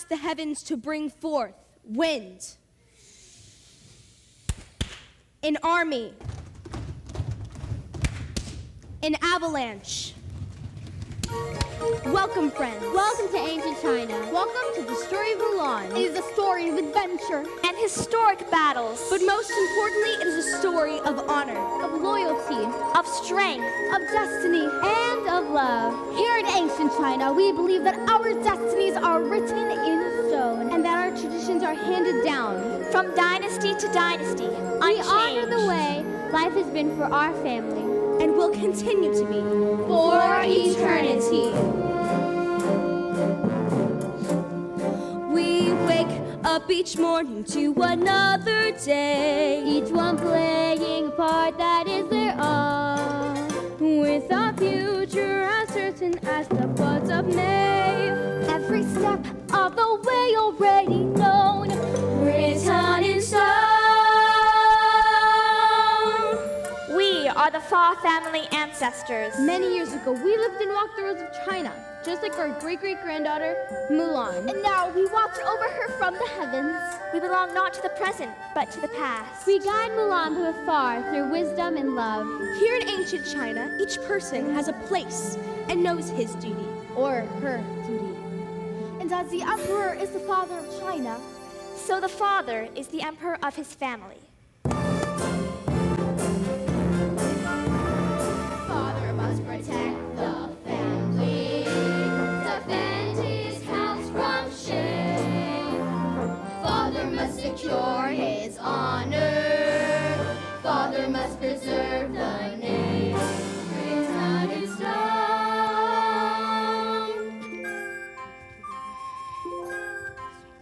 asked the heavens to bring forth wind, an army, an avalanche. Welcome, friends. Welcome to ancient China. Welcome to the story of Mulan. It is a story of adventure and historic battles. But most importantly, it is a story of honor, of loyalty, of strength, of destiny, and of love. Here in ancient China, we believe that our destinies are written in stone and that our traditions are handed down from dynasty to dynasty, unchanged. We honor the way life has been for our family and will continue to be for eternity. We wake up each morning to another day, each one playing a part that is their own, with our future as certain as the buds of May. Every step of the way already known, written in stone. We are the Fa family ancestors. Many years ago, we lived and walked the roads of China, just like our great-great-granddaughter, Mulan. And now we watch over her from the heavens. We belong not to the present, but to the past. We guide Mulan to afar through wisdom and love. Here in ancient China, each person has a place and knows his duty, or her duty. And as the emperor is the father of China, so the father is the emperor of his family. Father must protect the family, defend his house from shame. Father must secure his honor. Father must preserve the name written in stone.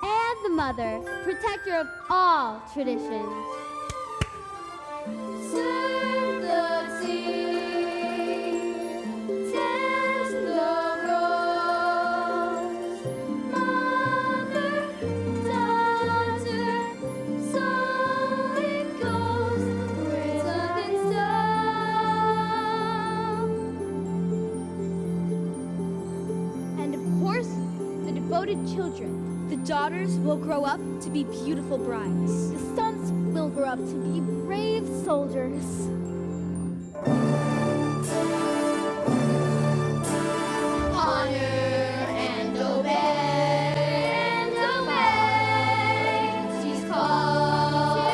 And the mother, protector of all traditions. Serve the tea, test the rose, mother, daughter, so it goes, written in stone. And of course, the devoted children. The daughters will grow up to be beautiful brides. The sons will grow up to be brave soldiers. Honor and obey, she's called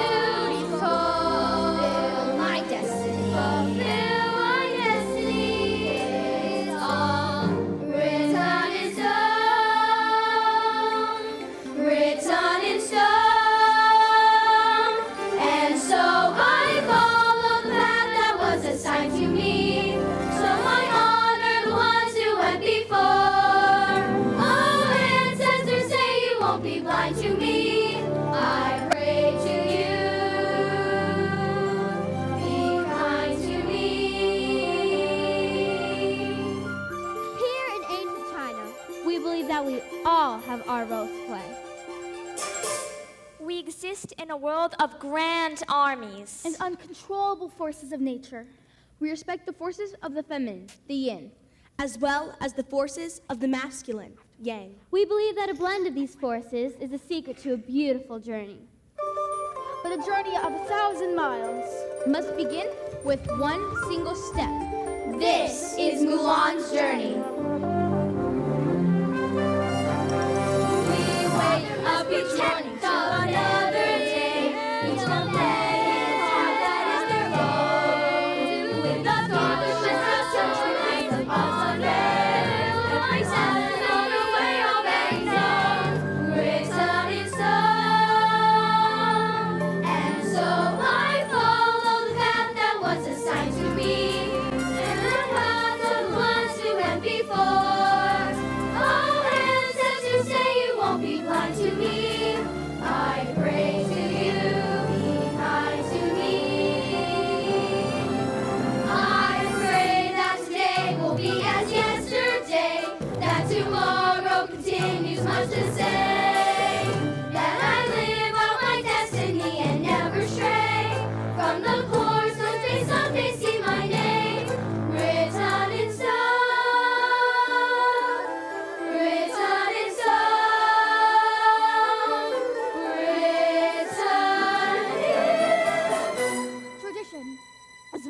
to fulfill my destiny. Fulfill my destiny. It's all written in stone, written in stone. And so I follow the path that was assigned to me. So I honor the ones who went before. Oh, ancestors, say you won't be blind to me. I pray to you, be kind to me. Here in ancient China, we believe that we all have our roles to play. We exist in a world of grand armies and uncontrollable forces of nature. We respect the forces of the feminine, the yin, as well as the forces of the masculine, yang. We believe that a blend of these forces is the secret to a beautiful journey. But a journey of 1,000 miles must begin with one single step. This is Mulan's journey. We wake up each morning to another day. Each one playing a part that is their own. With the future as centuries of honor. Every step on the way already known, written in stone. And so I follow the path that was assigned to me, and the path of the ones who went before. Oh, ancestors, say you won't be blind to me. I pray.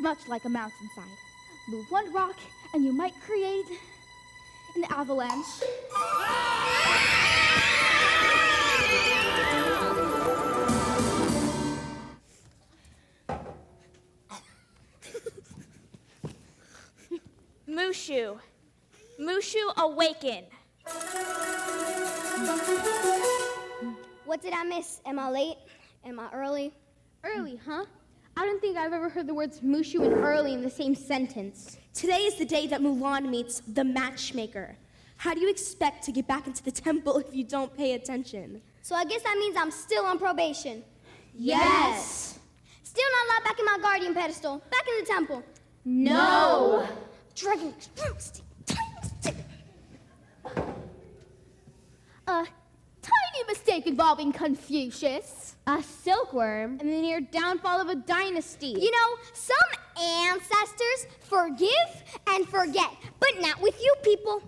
much like a mountainside. Move one rock, and you might create an avalanche. Mushu. Mushu, awaken. What did I miss? Am I late? Am I early? Early, huh? I don't think I've ever heard the words Mushu and early in the same sentence. Today is the day that Mulan meets the matchmaker. How do you expect to get back into the temple if you don't pay attention? So I guess that means I'm still on probation. Yes. Still not allowed back in my guardian pedestal. Back in the temple. No. Dragon. A tiny mistake involving Confucius, a silkworm, and the near downfall of a dynasty. You know, some ancestors forgive and forget, but not with you people.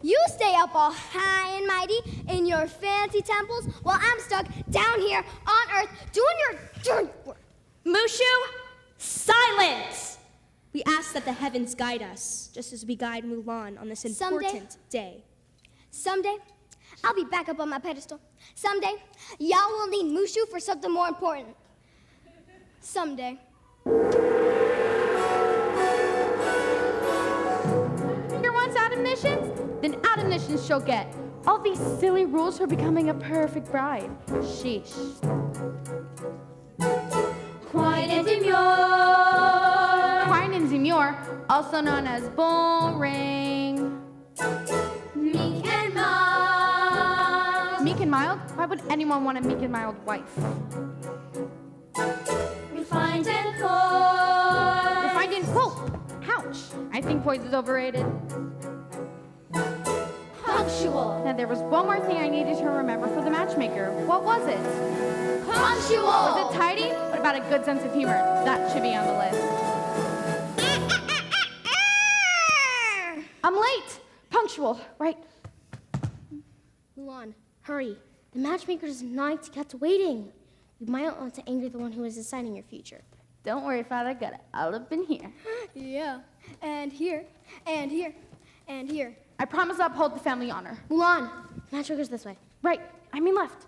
You stay up all high and mighty in your fancy temples while I'm stuck down here on Earth doing your dirt work. Mushu, silence. We ask that the heavens guide us, just as we guide Mulan on this important day. Someday, I'll be back up on my pedestal. Someday, y'all will need Mushu for something more important. Someday. Here wants admonitions? Then admonitions she'll get. All these silly rules for becoming a perfect bride. Sheesh. Quiet and demure. Quiet and demure, also known as boring. Meek and mild. Meek and mild? Why would anyone want a meek and mild wife? Refined and poised. Refined and ouch. I think poise is overrated. Punctual. Now there was one more thing I needed to remember for the matchmaker. What was it? Punctual. Was it tidy? What about a good sense of humor? That should be on the list. I'm late. Punctual, right? Mulan, hurry. The matchmaker's night gets waiting. You might want to anger the one who is deciding your future. Don't worry, Father. Got it all up in here. Yeah. And here, and here, and here. I promise to uphold the family honor. Mulan, matchmaker's this way. Right. I mean left.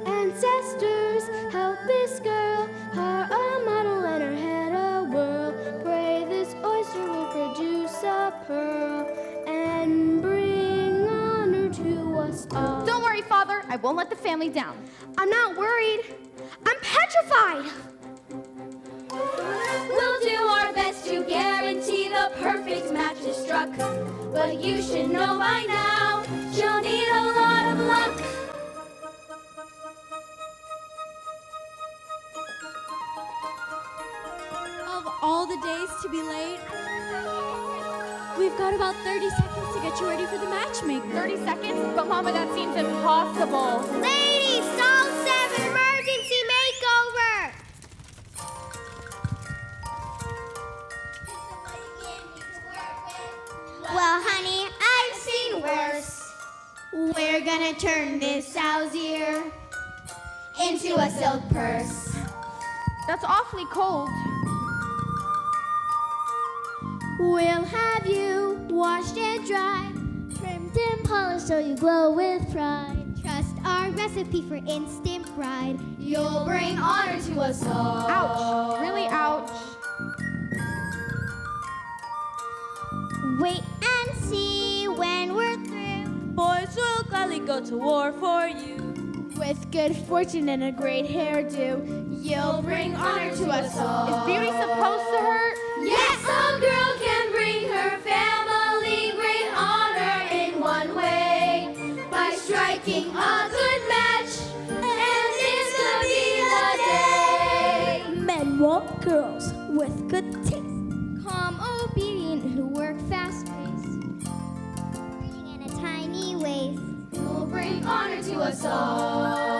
Ancestors, help this girl. Her a model and her head a whirl. Pray this oyster will produce a pearl and bring honor to us all. Don't worry, Father. I won't let the family down. I'm not worried. I'm petrified. We'll do our best to guarantee the perfect match is struck. But you should know by now, you'll need a lot of luck. Of all the days to be late, we've got about 30 seconds to get you ready for the matchmaker. 30 seconds? But Mama, that seems impossible. Ladies, Sol 7 emergency makeover. Well, honey, I've seen worse. We're gonna turn this sow's ear into a silk purse. That's awfully cold. We'll have you washed and dried, trimmed and polished so you glow with pride. Trust our recipe for instant pride. You'll bring honor to us all. Ouch. Really ouch. Wait and see when we're through. Boys will gladly go to war for you. With good fortune and a great hairdo, you'll bring honor to us all. Is beauty supposed to hurt? Yes, a girl can bring her family great honor in one way, by striking a good match, and this could be the day. Men want girls with good taste. Calm, obedient, who work fast-paced, bringing in a tiny waist, will bring honor to us all.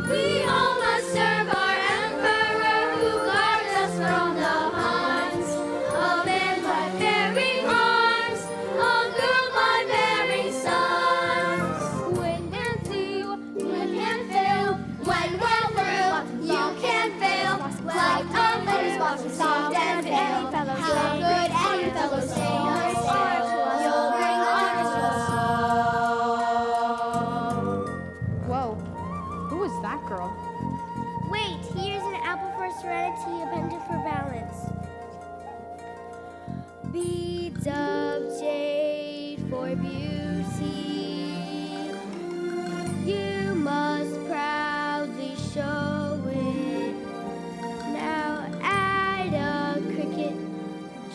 We all must serve our emperor, who guards us from the harms of men by bearing arms, a girl by bearing sons. Win and see, win and fail, when wealth Who is that girl? Wait, here's an apple for serenity, a pendant for balance. Beads of jade for beauty. You must proudly show it. Now add a cricket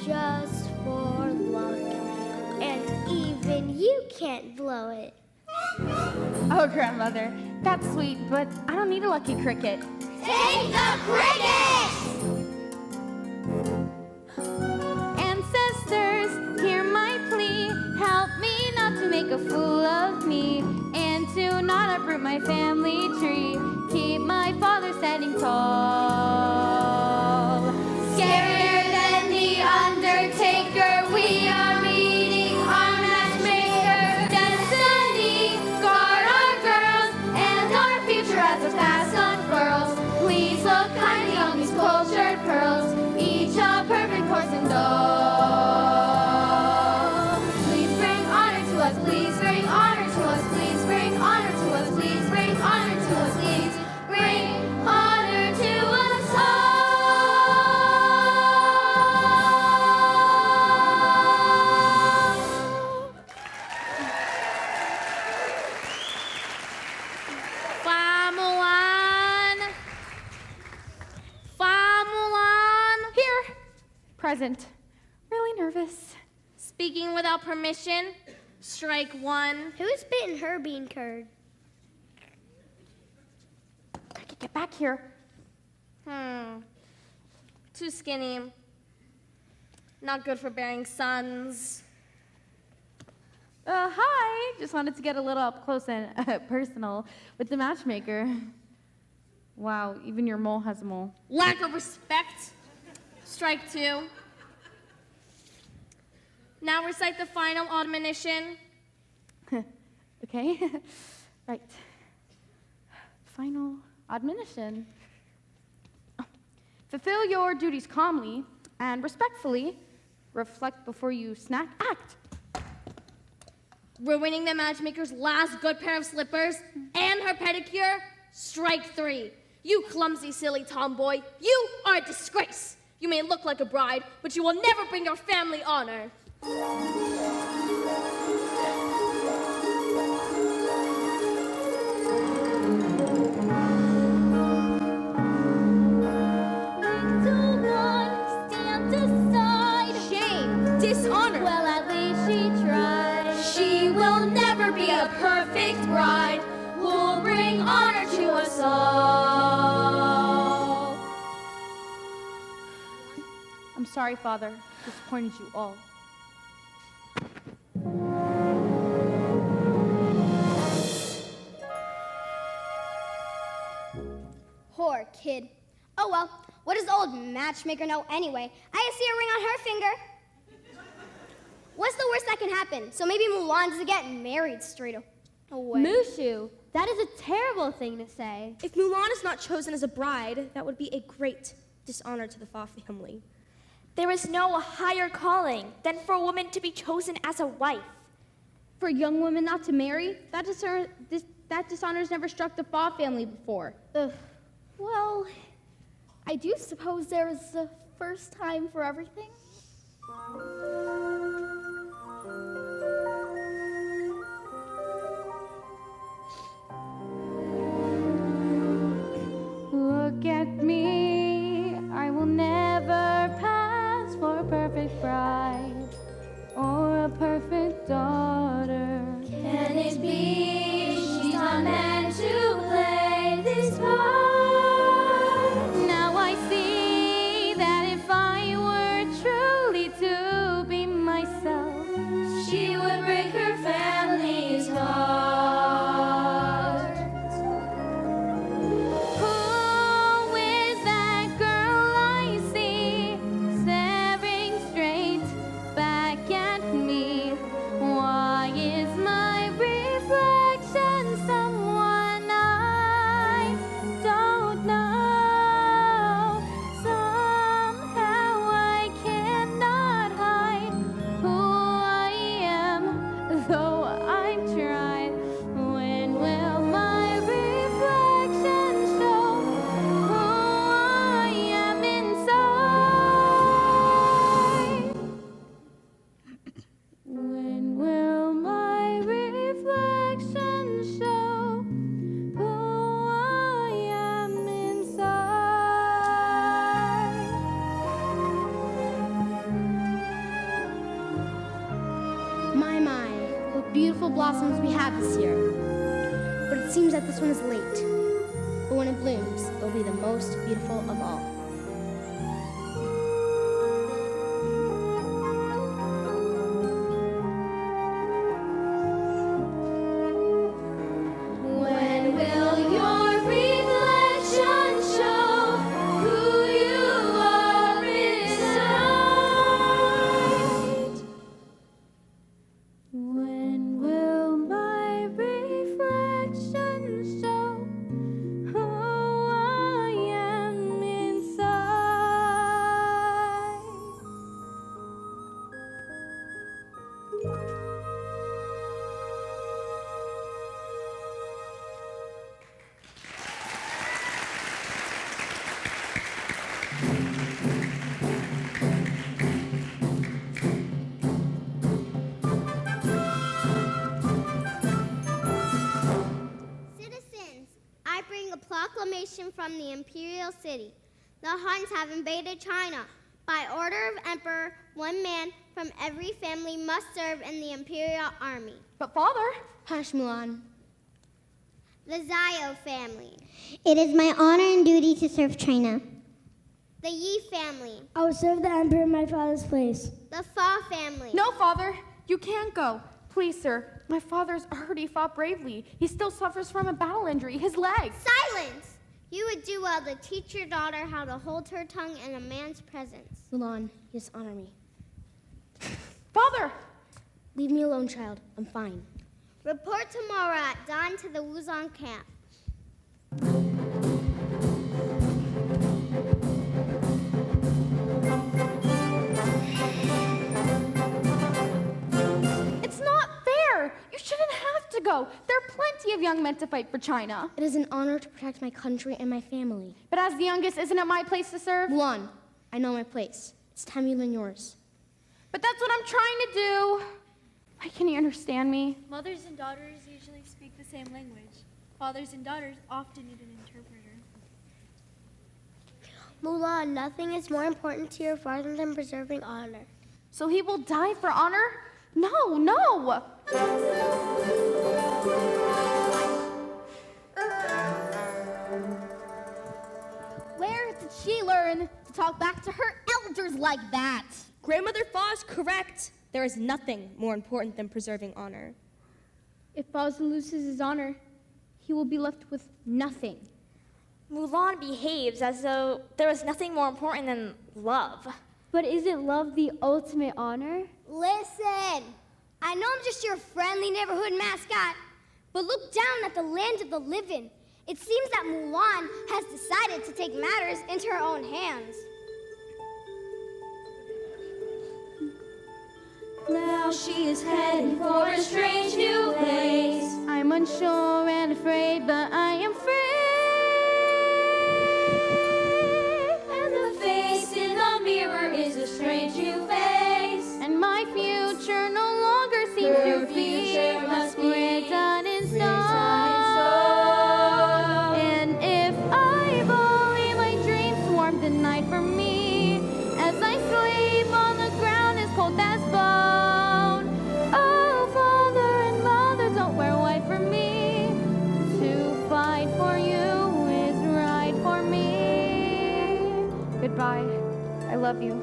just for luck. And even you can't blow it. Oh, grandmother, that's sweet, but I don't need a lucky cricket. Take the cricket! Ancestors, hear my plea. Help me not to make a fool of me, and to not uproot my family tree. Keep my father standing tall. Scarier than the Undertaker, we are meeting our matchmaker. Destiny, guard our girls, and our future as the past unfurls. Please look kindly on these cultured pearls, each a perfect porcelain doll. Please bring honor to us, please bring honor to us, please bring honor to us, please bring honor to us, please bring honor to us all. Fa Mulan. Fa Mulan. Here, present. Really nervous. Speaking without permission. Strike one. Who's bitten her bean curd? Get back here. Too skinny. Not good for bearing sons. Hi. Just wanted to get a little up close and personal with the matchmaker. Wow, even your mole has a mole. Lack of respect. Strike two. Now recite the final admonition. Okay. Right. Final admonition. Fulfill your duties calmly and respectfully. Reflect before you snack. Act. Ruining the matchmaker's last good pair of slippers and her pedicure. Strike three. You clumsy, silly tomboy. You are a disgrace. You may look like a bride, but you will never bring your family honor. Little one, stand aside. Shame, dishonor. Well, at least she tried. She will never be a perfect bride who'll bring honor to us all. I'm sorry, Father. Disappointed you all. Poor kid. Oh well, what does the old matchmaker know anyway? I see a ring on her finger. What's the worst that can happen? So maybe Mulan doesn't get married straight away. Mushu, that is a terrible thing to say. If Mulan is not chosen as a bride, that would be a great dishonor to the Fa family. There is no higher calling than for a woman to be chosen as a wife. For young women not to marry, that dishonor's never struck the Fa family before. Ugh. Well, I do suppose there is a first time for everything. Look at me. I will never pass for a perfect bride or a perfect daughter. Can it be she's not meant to play this part? Now I see that if I were truly to blossoms we have this year. But it seems that this one is late. But when it blooms, it'll be the most beautiful of all. When will your reflection show who you are inside? When will my reflection show who I am inside? Citizens, I bring a proclamation from the imperial city. The Huns have invaded China. By order of emperor, one man from every family must serve in the imperial army. But father, Hush, Mulan. The Zhao family. It is my honor and duty to serve China. The Yi family. I will serve the emperor in my father's place. The Fa family. No, father, you can't go. Please, sir, my father's already fought bravely. He still suffers from a battle injury, his leg. Silence! You would do well to teach your daughter how to hold her tongue in a man's presence. Mulan, you dishonor me. Father! Leave me alone, child. I'm fine. Report tomorrow at dawn to the Wuzong camp. It's not fair! You shouldn't have to go. There are plenty of young men to fight for China. It is an honor to protect my country and my family. But as the youngest, isn't it my place to serve? Mulan, I know my place. It's time you learn yours. But that's what I'm trying to do. Why can't you understand me? Mothers and daughters usually speak the same language. Fathers and daughters often need an interpreter. Mulan, nothing is more important to your father than preserving honor. So he will die for honor? No, no! where did she learn to talk back to her elders like that? Grandmother Fa is correct. There is nothing more important than preserving honor. If Fauzi loses his honor, he will be left with nothing. Mulan behaves as though there was nothing more important than love. But isn't love the ultimate honor? Listen, I know I'm just your friendly neighborhood mascot, but look down at the land of the living. It seems that Mulan has decided to take matters into her own hands. Now she is heading for a strange new place. I'm unsure and afraid, but I am free. And the face in the mirror is a strange new face. And my future no longer seems Her to be future must be written in stone. stone. And if I believe my dreams swarm the night for me, as I sleep on the ground as cold as bone. Oh, father and mother, don't wear white for me. To fight for you is right for me. Goodbye. I love you.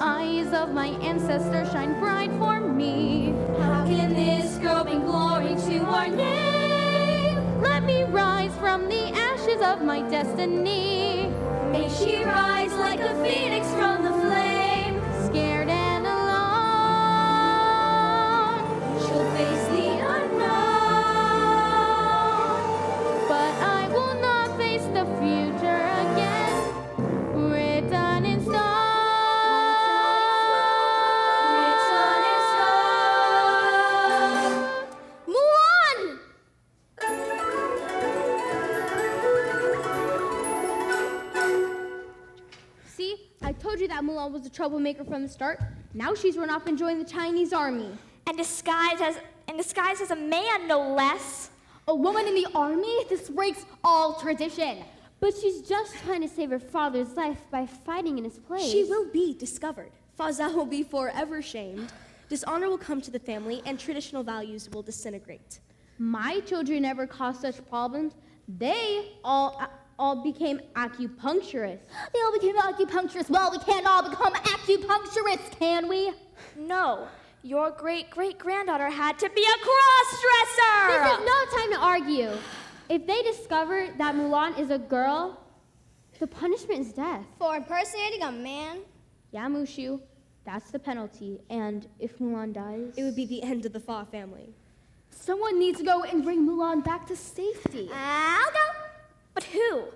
Eyes of my ancestors shine bright for me. How can this girl bring glory to our name? Let me rise from the ashes of my destiny. May she rise like a phoenix from the flame. Scared and alone, She'll face the unknown. but I will not face the future again. Written in stone. Written in stone. Mulan! See, I told you that Mulan was a troublemaker from the start. Now she's run off and joined the Chinese army. And disguised as a man, no less. A woman in the army? This breaks all tradition. But she's just trying to save her father's life by fighting in his place. She will be discovered. Faza will be forever shamed. Dishonor will come to the family, and traditional values will disintegrate. My children never caused such problems. They all became acupuncturists. They all became acupuncturists. Well, we can't all become acupuncturists, can we? No, your great-great-granddaughter had to be a cross-dresser! This is no time to argue. If they discover that Mulan is a girl, the punishment is death. For impersonating a man? Yeah, Mushu, that's the penalty. And if Mulan dies, It would be the end of the Fa family. Someone needs to go and bring Mulan back to safety. I'll go. But who?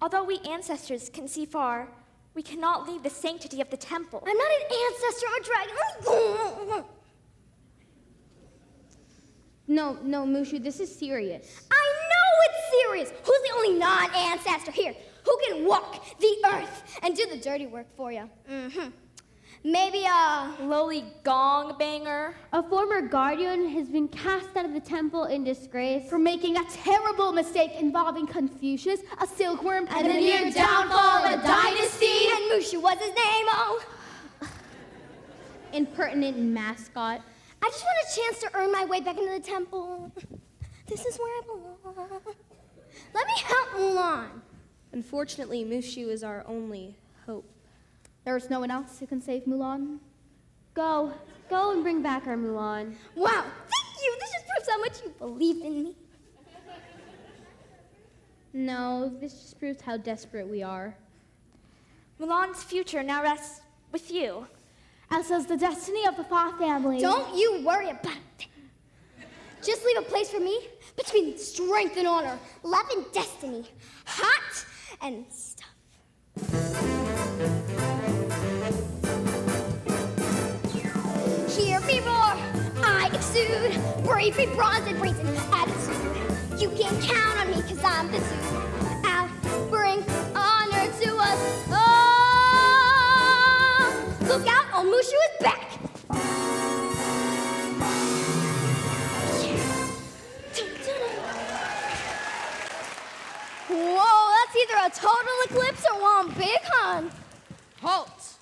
Although we ancestors can see far, we cannot leave the sanctity of the temple. I'm not an ancestor, I'm a dragon. No, Mushu, this is serious. I know it's serious. Who's the only non-ancestor here who can walk the earth and do the dirty work for you? Maybe Lowly gong banger. A former guardian has been cast out of the temple in disgrace. For making a terrible mistake involving Confucius, a silkworm, and the near downfall of the dynasty. And Mushu was his name. Oh, Impertinent mascot. I just want a chance to earn my way back into the temple. This is where I belong. Let me help Mulan. Unfortunately, Mushu is our only hope. There is no one else who can save Mulan. Go and bring back our Mulan. Wow, thank you. This just proves how much you believe in me. No, this just proves how desperate we are. Mulan's future now rests with you. As does the destiny of the Fa family. Don't you worry about it. Just leave a place for me between strength and honor, love and destiny, hot and stuff. Hear me roar, I exude bravery, bronze, and brains and attitude. You can count on me because I'm the zoo. I'll bring honor to us all. Look out, old Mushu is back. Whoa, that's either a total eclipse or one big hun. Halt!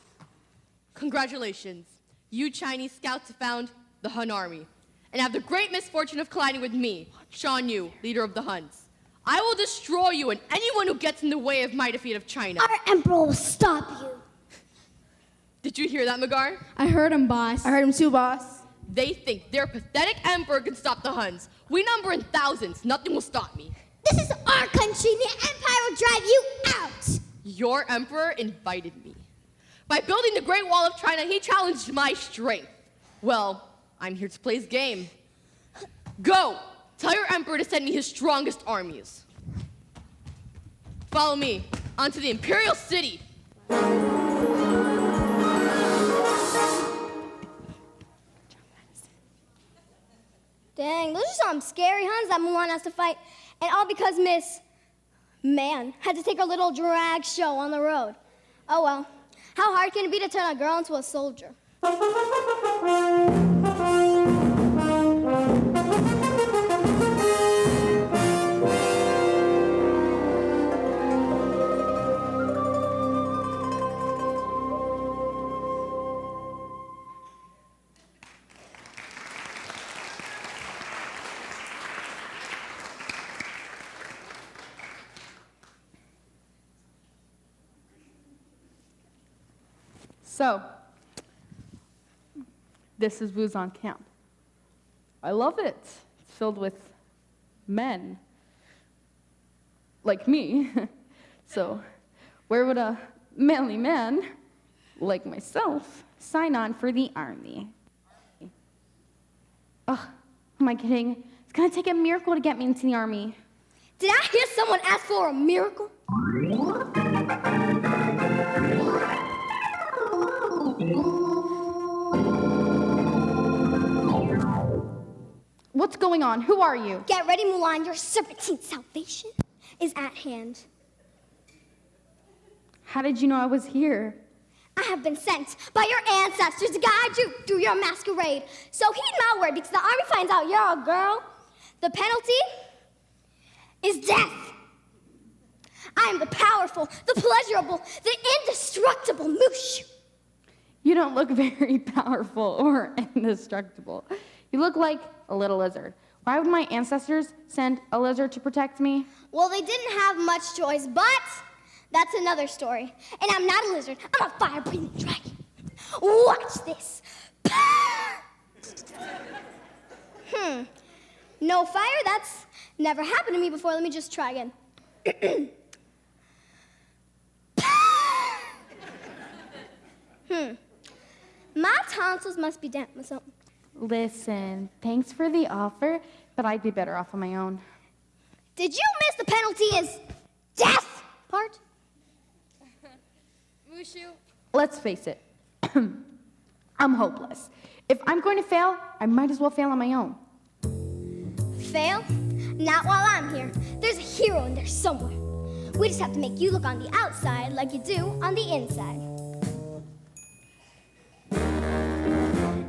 Congratulations. You Chinese scouts have found the Hun army and have the great misfortune of colliding with me, Shan Yu, leader of the Huns. I will destroy you and anyone who gets in the way of my defeat of China. Our emperor will stop you. Did you hear that, Magar? I heard him, boss. I heard him too, boss. They think their pathetic emperor can stop the Huns. We number in thousands. Nothing will stop me. This is our country. The empire will drive you out. Your emperor invited me. By building the Great Wall of China, he challenged my strength. Well, I'm here to play his game. Go! Tell your emperor to send me his strongest armies. Follow me onto the imperial city. Dang, those are some scary Huns that Mulan has to fight. And all because Miss Man had to take her little drag show on the road. Oh well, how hard can it be to turn a girl into a soldier? So, this is Wuzon Camp. I love it. It's filled with men. Like me. So, where would a manly man, like myself, sign on for the army? Ugh, am I kidding? It's gonna take a miracle to get me into the army. Did I hear someone ask for a miracle? What's going on? Who are you? Get ready, Mulan. Your serpentine salvation is at hand. How did you know I was here? I have been sent by your ancestors to guide you through your masquerade. So heed my word, because the army finds out you're a girl. The penalty is death. I am the powerful, the pleasurable, the indestructible Mushu. You don't look very powerful or indestructible. You look like a little lizard. Why would my ancestors send a lizard to protect me? Well, they didn't have much choice, but that's another story. And I'm not a lizard. I'm a fire-breathing dragon. Watch this. No fire? That's never happened to me before. Let me just try again. My tonsils must be damp or something. Listen, thanks for the offer, but I'd be better off on my own. Did you miss the penalty is death part? Mushu. Let's face it, I'm hopeless. If I'm going to fail, I might as well fail on my own. Fail? Not while I'm here. There's a hero in there somewhere. We just have to make you look on the outside like you do on the inside.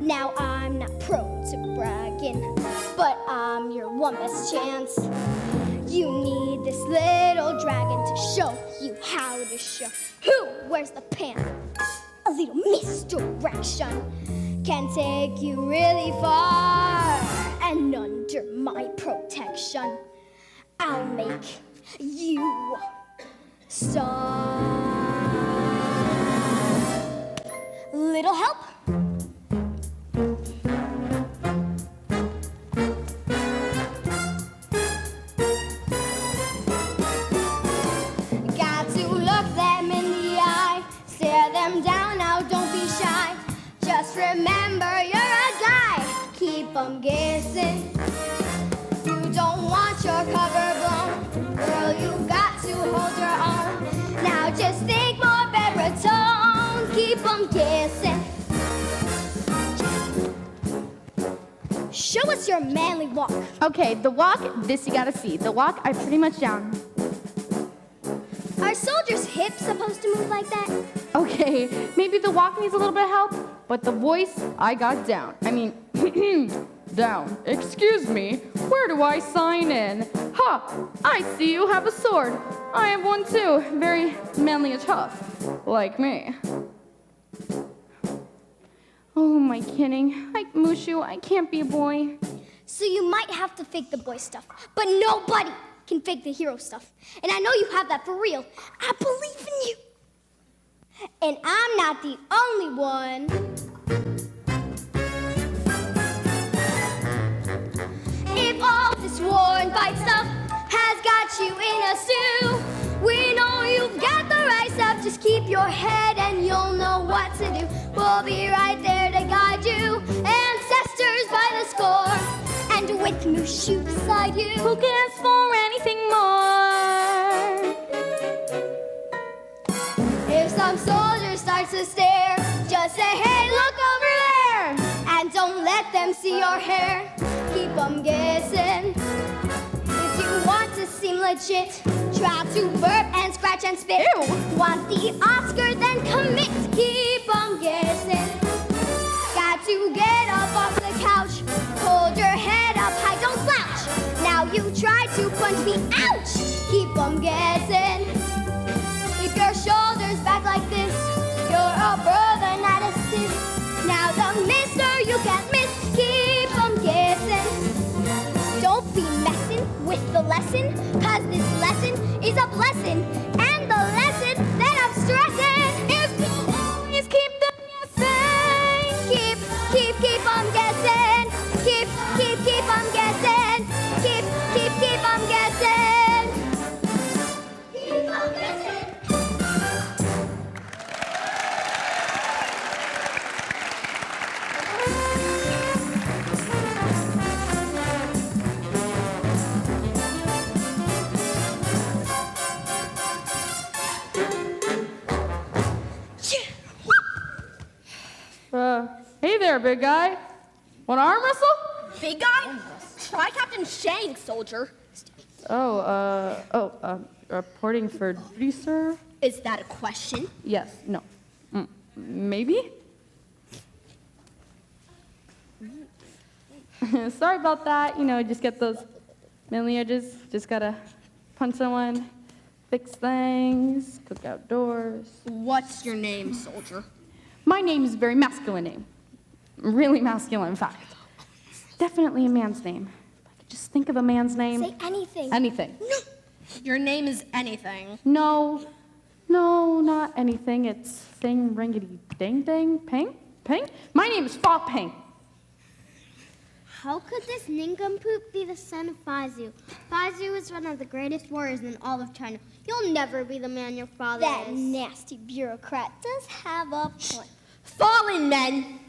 Now I'm not prone to bragging, but I'm your one best chance. You need this little dragon to show you how to show who wears the pants. A little misdirection can take you really far, and under my protection, I'll make you star. Little help? Got to look them in the eye, stare them down, now don't be shy. Just remember you're a guy, keep 'em guessing. You don't want your cover blown, girl, you got to hold your own. Now just think more baritone, keep 'em guessing. Show us your manly walk. Okay, the walk, this you gotta see. The walk, I pretty much down. Are soldiers' hips supposed to move like that? Okay, maybe the walk needs a little bit of help, but the voice, I got down. I mean, down. Excuse me, where do I sign in? Ha! I see you have a sword. I have one too, very manly and tough, like me. Oh, my kidding. Mushu, I can't be a boy. So you might have to fake the boy stuff, but nobody can fake the hero stuff. And I know you have that for real. I believe in you. And I'm not the only one. If all this war and fight stuff has got you in a stew, we know you've got the right stuff. Just keep your head and you'll know what to do. We'll be right there to guide you. Ancestors by the score. And with Mushu beside you, Who can ask for anything more? if some soldier starts to stare, just say, hey, look over there. And don't let them see your hair. Keep 'em guessing. If you want to seem legit, try to burp and scratch and spit. Ew. Want the Oscar, then commit. Keep 'em guessing. Got to get up off the couch. Hold your head up high, don't slouch. Now you try to punch me, ouch. Keep 'em guessing. Keep your shoulders back like this. You're a brother, not a sis. Now the mister you can't miss. Keep 'em guessing. Don't be messing with the lesson, 'cause this lesson is a blessing. And the lesson that I'm stressing is to always keep them guessing. Keep 'em guessing. Keep 'em guessing. Keep 'em guessing. Keep 'em guessing. Hey there, big guy. Want to arm wrestle? Big guy? Try Captain Shang, soldier. Reporting for duty, sir? Is that a question? Yes, no. Maybe? Sorry about that. You know, just get those manly edges. Just gotta punch someone, fix things, cook outdoors. What's your name, soldier? My name is a very masculine name. Really masculine, in fact. Definitely a man's name. If I could just think of a man's name. Say anything. Anything. Your name is anything. No, not anything. It's thing, ringity, ding, ding, ping, ping. My name is Fa Ping. How could this nincompoop be the son of Fazu? Fazu is one of the greatest warriors in all of China. You'll never be the man your father That is. nasty bureaucrat does have a point. Fallen men!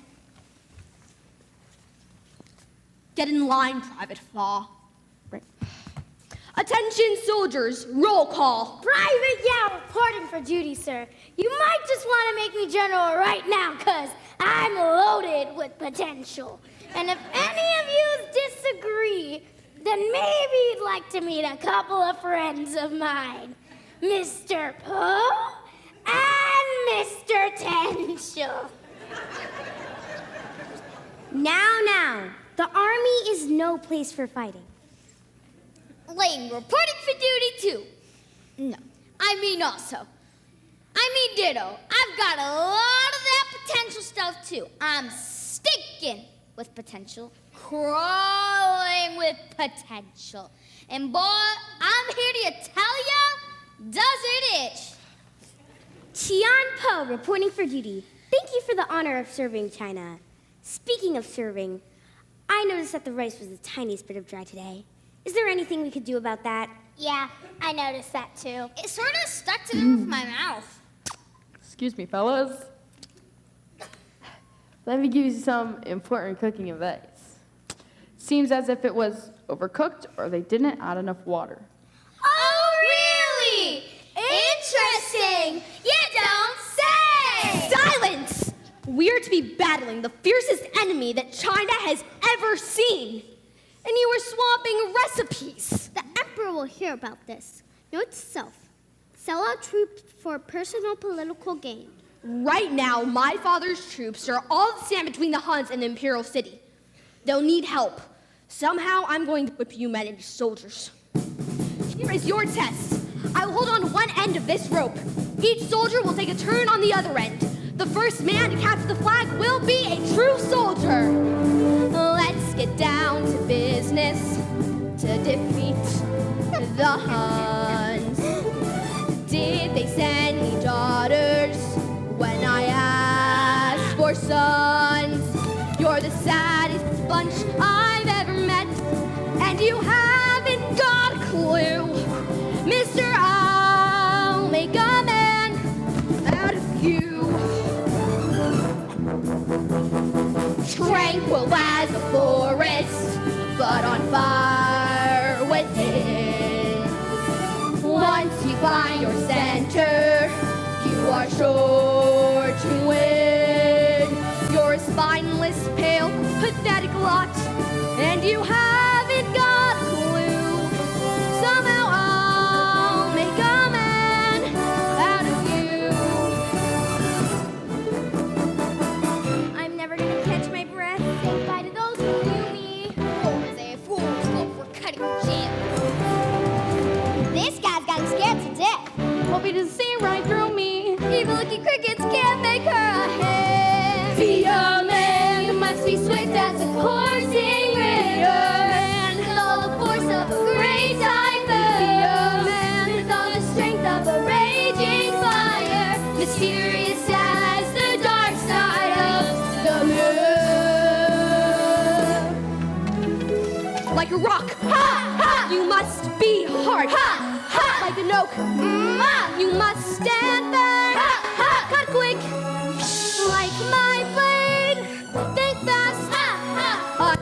Get in line, Private Fa. Right. Attention, soldiers, roll call. Private Yao reporting for duty, sir. You might just want to make me general right now, because I'm loaded with potential. And if any of you disagree, then maybe you'd like to meet a couple of friends of mine. Mr. Poe and Mr. Tenshel. Now, the army is no place for fighting. Lane reporting for duty too. No, I mean also. I mean ditto. I've got a lot of that potential stuff too. I'm stinking with potential, crawling with potential. And boy, I'm here to tell ya, does it itch. Tian Po reporting for duty. Thank you for the honor of serving China. Speaking of serving, I noticed that the rice was the tiniest bit of dry today. Is there anything we could do about that? Yeah, I noticed that too. It sort of stuck to the roof of my mouth. Excuse me, fellas. Let me give you some important cooking advice. Seems as if it was overcooked or they didn't add enough water. Oh, really? Interesting. You don't say. Silence! We are to be battling the fiercest enemy that China has ever seen. And you were swapping recipes. The emperor will hear about this. Note to self. Sell out troops for personal political gain. Right now, my father's troops are all stand between the Huns and the imperial city. They'll need help. Somehow, I'm going to whip you men into soldiers. Here is your test. I will hold on one end of this rope. Each soldier will take a turn on the other end. The first man to capture the flag will be a true soldier. Let's get down to business to defeat the Huns. Did they send me daughters when I asked for sons? You're the saddest bunch I've ever met, and you haven't got a clue. Mister, I'll make a man out of you. Tranquil as a forest, but on fire within. Once you find your center, you are sure to win. You're a spineless, pale, pathetic lot, and you haven't got a clue. Somehow I'll make a man out of you. I'm never gonna catch my breath. Say bye to those who knew me. Fools, fools go for cutting jam. This guy's got him scared to death. Hope he doesn't see right through me. Evil-looking crickets can't make her a hen. Be a man, you must be swift as a coursing river. With all the force of a great typhoon. Be a man, with all the strength of a raging fire. Mysterious as the dark side of the moon. Like a rock, ha, ha, you must be hard, ha, ha, like an oak, you must stand firm, ha, ha, cut quick, like my blade, think fast, ha, ha,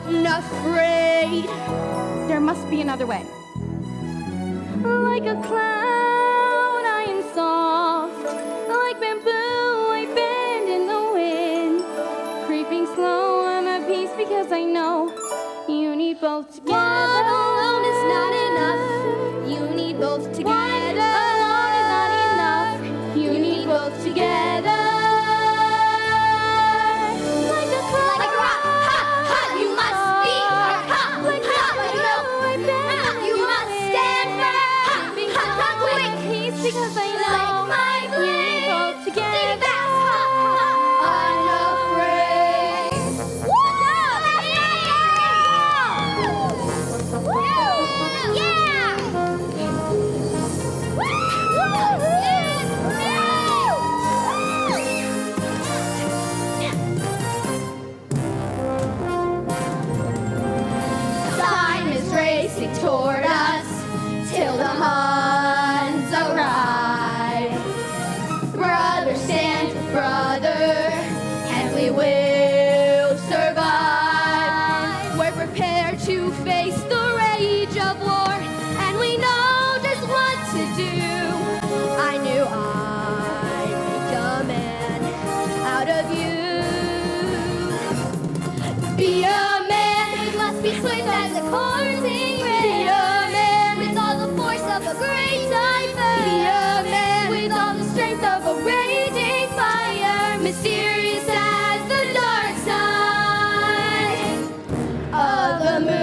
unafraid. There must be another way. Like a cloud, I am soft. Like bamboo, I bend in the wind. Creeping slow, I'm at peace because I know you need both together. One alone is not enough. You need both together. One alone is not enough. You need both together. Like a cloud, Like a rock, ha, ha, you must be hard, ha, ha, like an oak, ha, you must stand firm, ha, ha, quick, will survive. We're prepared to face the rage of war, and we know just what to do. I knew I'd make a man out of you. Be a man, we must be swift as a coursing race. Be a man with all the force of a great typhoon. Be a man with all the strength of a raging fire, mysterious as the dark side of the moon.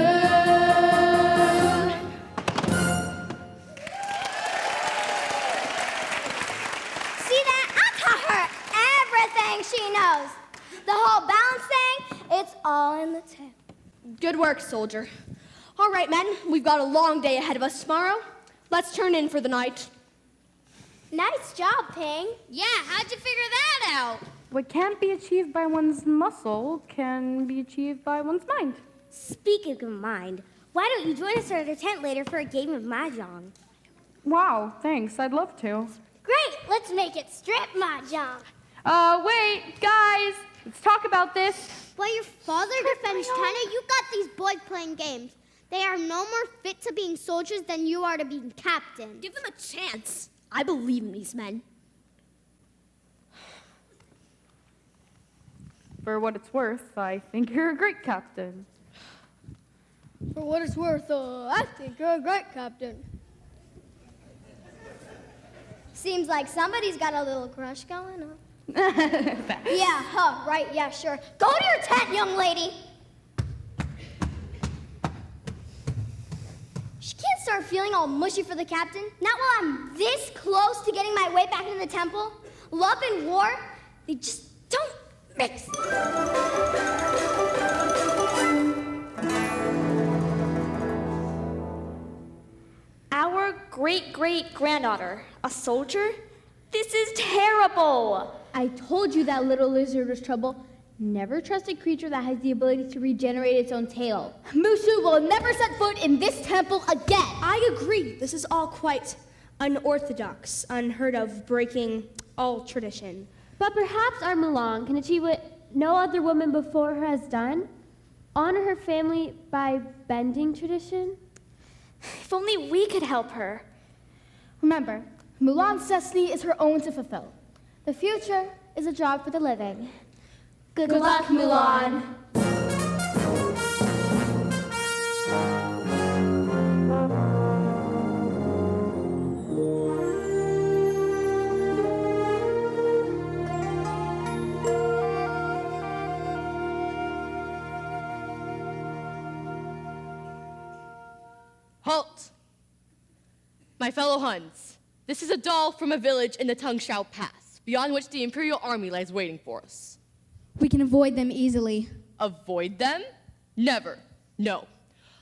See that? I taught her everything she knows. The whole balance thing, it's all in the tip. Good work, soldier. All right, men, we've got a long day ahead of us tomorrow. Let's turn in for the night. Nice job, Ping. Yeah, how'd you figure that out? What can't be achieved by one's muscle can be achieved by one's mind. Speaking of mind, why don't you join us at our tent later for a game of mahjong? Wow, thanks. I'd love to. Great, let's make it strip mahjong. Wait, guys. Let's talk about this. While your father defends China, you got these boys playing games. They are no more fit to being soldiers than you are to being captain. Give them a chance. I believe in these men. For what it's worth, I think you're a great captain. For what it's worth, I think you're a great captain. Seems like somebody's got a little crush going on. Yeah, huh, right, yeah, sure. Go to your tent, young lady. She can't start feeling all mushy for the captain. Not while I'm this close to getting my way back into the temple. Love and war, they just don't mix. Our great-great-granddaughter, a soldier? This is terrible. I told you that little lizard was trouble. Never trust a creature that has the ability to regenerate its own tail. Mushu will never set foot in this temple again. I agree. This is all quite unorthodox, unheard of, breaking all tradition. But perhaps our Mulan can achieve what no other woman before her has done. Honor her family by bending tradition. If only we could help her. Remember, Mulan's destiny is her own to fulfill. The future is a job for the living. Good luck, Mulan. Halt! My fellow Huns, this is a doll from a village in the Tungshao Pass, beyond which the Imperial Army lies waiting for us. We can avoid them easily. Avoid them? Never. No.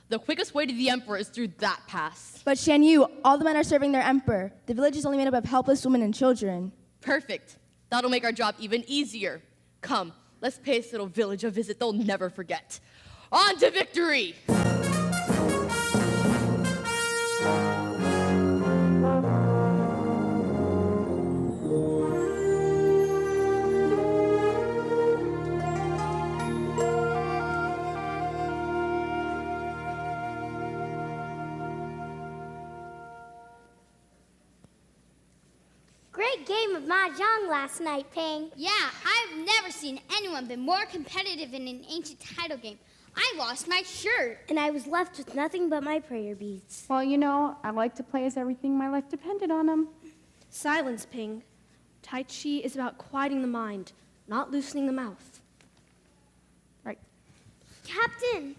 The quickest way to the Emperor is through that pass. But Shan Yu, all the men are serving their emperor. The village is only made up of helpless women and children. Perfect. That'll make our job even easier. Come, let's pay this little village a visit they'll never forget. On to victory! Great game of mahjong last night, Ping. Yeah, I've never seen anyone be more competitive in an ancient title game. I lost my shirt. And I was left with nothing but my prayer beads. Well, you know, I like to play as everything my life depended on them. Silence, Ping. Tai Chi is about quieting the mind, not loosening the mouth. Right. Captain,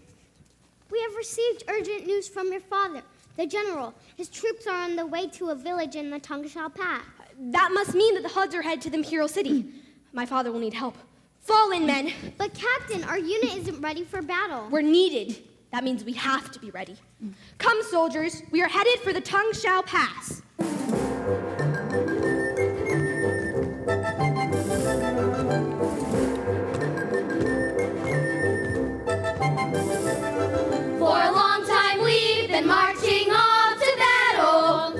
we have received urgent news from your father, the general. His troops are on the way to a village in the Tungshao Pass. That must mean that the Huns are headed to the Imperial City. My father will need help. Fall in, men. But Captain, our unit isn't ready for battle. We're needed. That means we have to be ready. Come, soldiers. We are headed for the Tungshao Pass. For a long time we've been marching off to battle,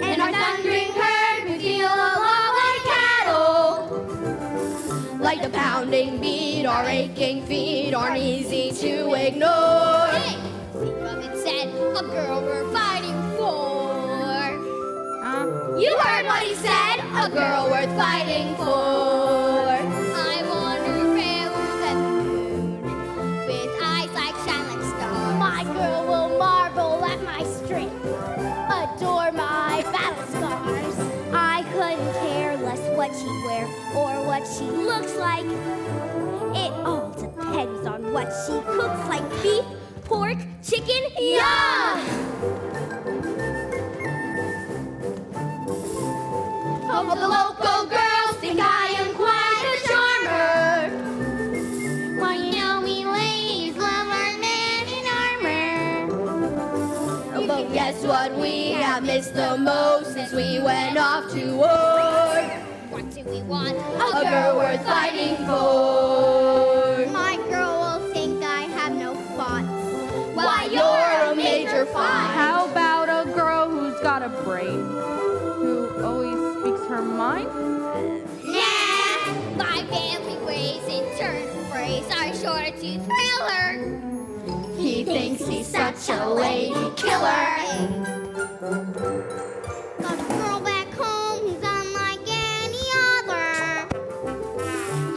and our thundering herd we feel a lot like cattle. Like the power pounding beat, our aching feet aren't easy to ignore. Hey, think of it said, a girl we're fighting for. You heard what he said, a girl worth fighting for. I wander around the moon with eyes like shine like stars. My girl will marvel at my strength, adore my battle scars. I couldn't care less what she wear or what she looks like. It all depends on what she cooks, like beef, pork, chicken, All the local girls think I am quite a charmer. Why, you know we ladies love our men in armor. But guess what we have missed the most since we went off to war? What do we want? A girl worth fighting for. My girl will think I have no thoughts. Why, you're a major fight. How about a girl who's got a brain? Who always speaks her mind? Nah, my family ways in turn phrase are sure to thrill her. He thinks he's such a lady killer. Got a girl back home who's unlike any other.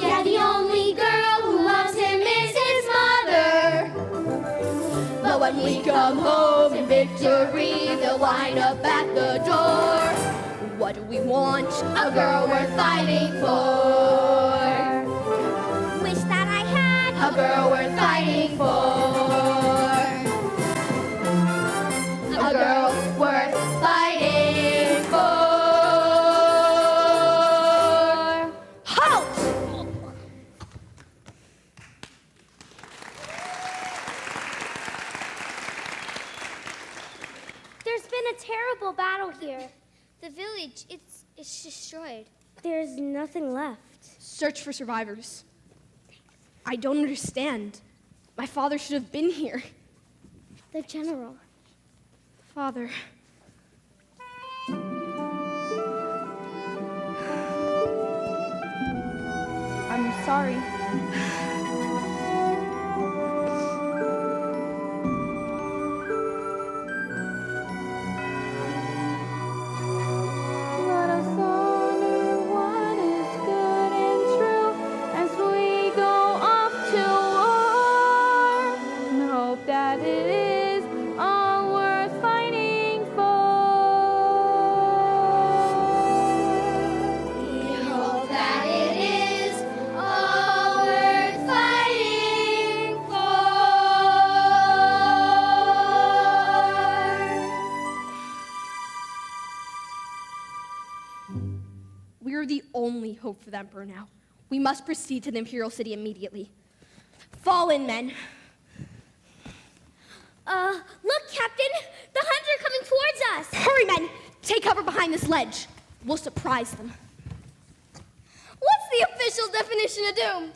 Yeah, the only girl who loves him is his mother. But when we come home in victory, they'll line up at the door. What do we want? A girl worth fighting for. Wish that I had A girl worth fighting for. A girl worth fighting for. Halt! There's been a terrible battle here. The village, it's destroyed. There's nothing left. Search for survivors. I don't understand. My father should have been here. The general. Father. I'm sorry. Let us all do what is good and true as we go off to war, and hope that it is all worth fighting We hope that it is all worth fighting We are the only hope for the Emperor now. We must proceed to the Imperial City immediately. Fall in, men. Look, Captain! The Huns are coming towards us! Hurry, men! Take cover behind this ledge. We'll surprise them. What's the official definition of doomed?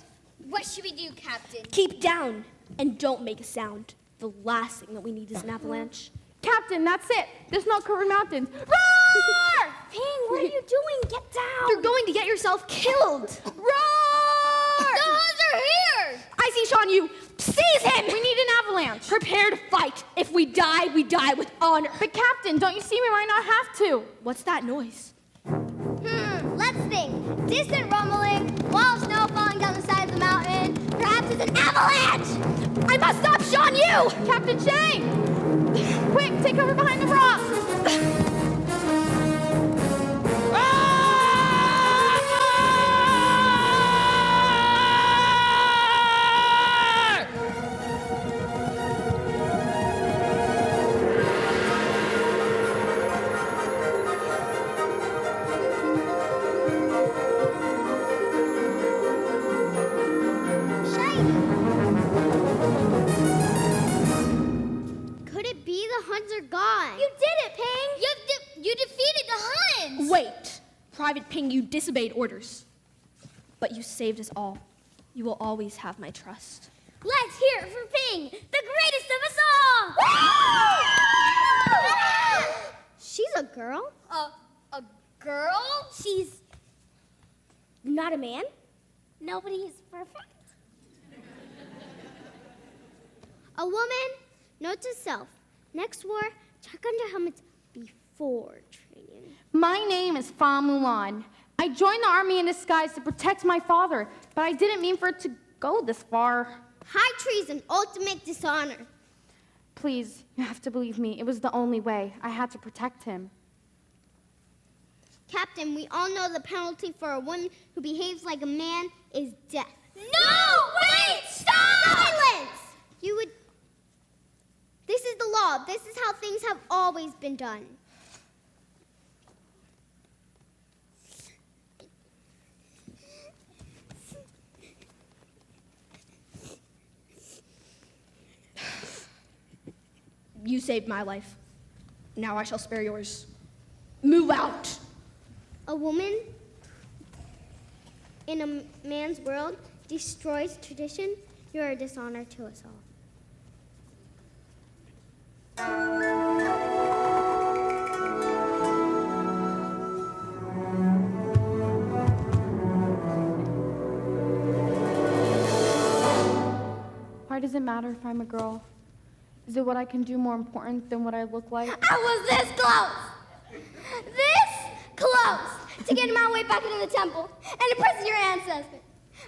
What should we do, Captain? Keep down and don't make a sound. The last thing that we need is an avalanche. Captain, that's it. There's no covered mountains. Roar! Ping, what are you doing? Get down! You're going to get yourself killed. Roar! The Huns are here! I see Sean Yu. Seize him! We need an avalanche. Prepare to fight. If we die with honor. But Captain, don't you see we might not have to? What's that noise? Let's think. Distant rumbling, wall of snow falling down the side of the mountain. Perhaps it's an avalanche! I must stop Sean Yu! Captain Shang! Quick, take cover behind the rock! Could it be the Huns are gone? You did it, Ping! You defeated the Huns! Wait! Private Ping, you disobeyed orders. But you saved us all. You will always have my trust. Let's hear it for Ping, the greatest of us all! She's a girl? A girl? She's not a man? Nobody is perfect. A woman, note to self. Next war, check under helmets before training. My name is Fa Mulan. I joined the army in disguise to protect my father, but I didn't mean for it to go this far. High treason, ultimate dishonor. Please, you have to believe me. It was the only way. I had to protect him. Captain, we all know the penalty for a woman who behaves like a man is death. No! Wait! Stop! Silence! You would... This is the law. This is how things have always been done. You saved my life. Now I shall spare yours. Move out. A woman in a man's world destroys tradition. You're a dishonor to us all. Why does it matter if I'm a girl? Is it what I can do more important than what I look like? I was this close to getting my way back into the temple and impressing your ancestors.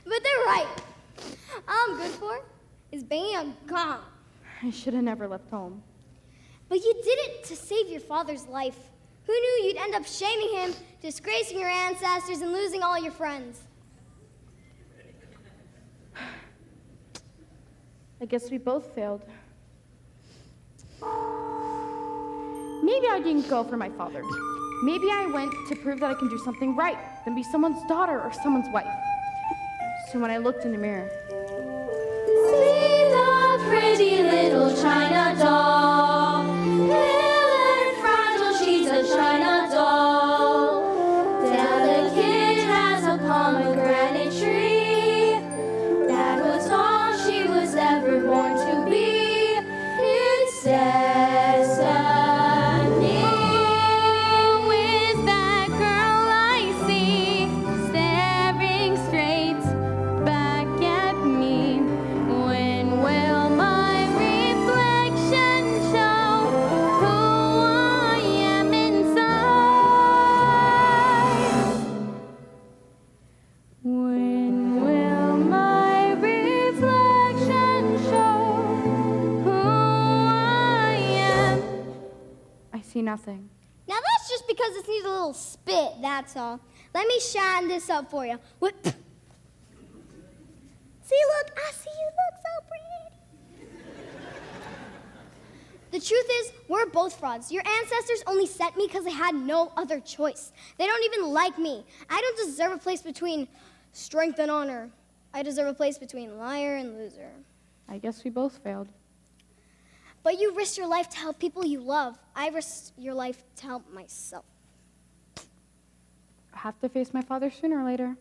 But they're right. All I'm good for is being a gong. I should have never left home. But you did it to save your father's life. Who knew you'd end up shaming him, disgracing your ancestors, and losing all your friends? I guess we both failed. Maybe I didn't go for my father. Maybe I went to prove that I can do something right, than be someone's daughter or someone's wife. So when I looked in the mirror, See the pretty little China doll. Pale and fragile, she's a China doll. Delicate as a pomegranate tree. That was all she was ever born to be. It's Sesame. Who is that girl I see staring straight back at me? When will my reflection show who I am inside? When will my reflection show who I am? I see nothing. Now that's just because it needs a little spit, that's all. Let me shine this up for you. What? See, look, I see you look so pretty. The truth is, we're both frauds. Your ancestors only sent me because they had no other choice. They don't even like me. I don't deserve a place between strength and honor. I deserve a place between liar and loser. I guess we both failed. But you risked your life to help people you love. I risked your life to help myself. I have to face my father sooner or later.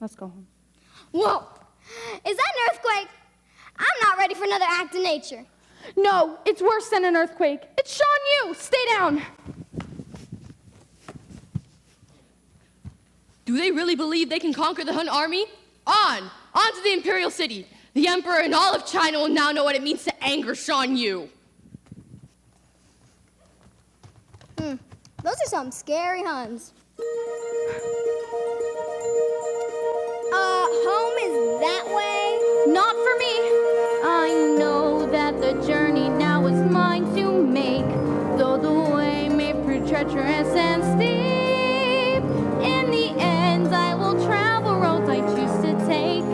Let's go home. Whoa! Is that an earthquake? I'm not ready for another act of nature. No, it's worse than an earthquake. It's Sean Yu. Stay down. Do they really believe they can conquer the Hun army? On to the Imperial City. The Emperor and all of China will now know what it means to anger Sean Yu. Those are some scary Huns. Home is that way? Not for me. I know that the journey now is mine to make, though the way may prove treacherous and steep. In the end, I will travel roads I choose to take.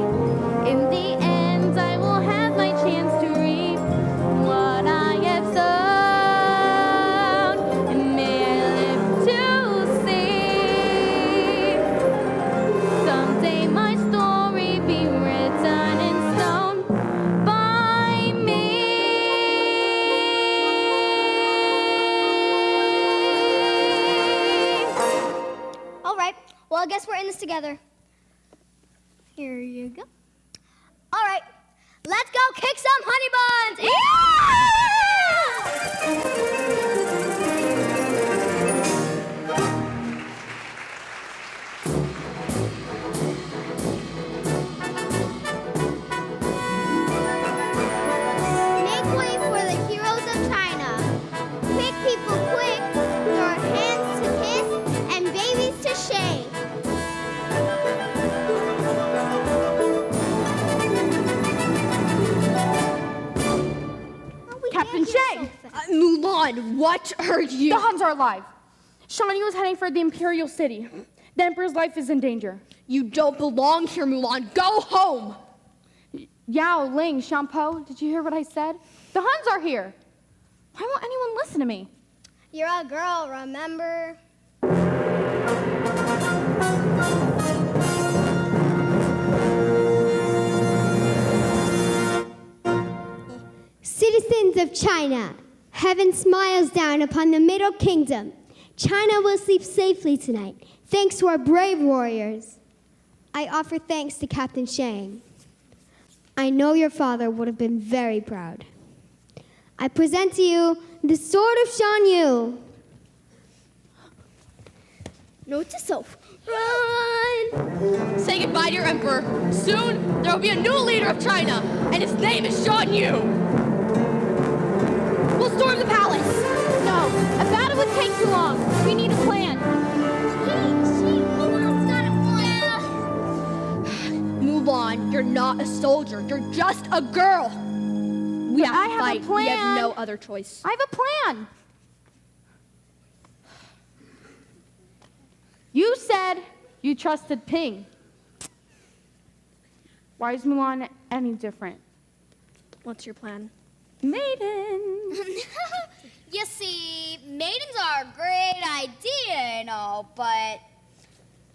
In the end, I will have my chance to reap what I have sown, and may I live to see someday my story be written in stone by me. All right. Well, I guess we're in this together. Here you go. All right. Let's go kick some honey buns. Yeah! Mulan, what are you? The Huns are alive. Shan Yu is heading for the Imperial City. The Emperor's life is in danger. You don't belong here, Mulan. Go home! Yao, Ling, Shampo, did you hear what I said? The Huns are here. Why won't anyone listen to me? You're a girl, remember? Citizens of China, heaven smiles down upon the Middle Kingdom. China will sleep safely tonight, thanks to our brave warriors. I offer thanks to Captain Shang. I know your father would have been very proud. I present to you the sword of Shan Yu. Note to self. Run! Say goodbye to your emperor. Soon, there will be a new leader of China, and his name is Shan Yu. We'll storm the palace. No, a battle would take too long. We need a plan. Mulan's got a plan. Mulan, you're not a soldier. You're just a girl. We have I to have a fight. We plan. have no other choice. I have a plan. You said you trusted Ping. Why is Mulan any different? What's your plan? Maiden. You see, maidens are a great idea and all, but I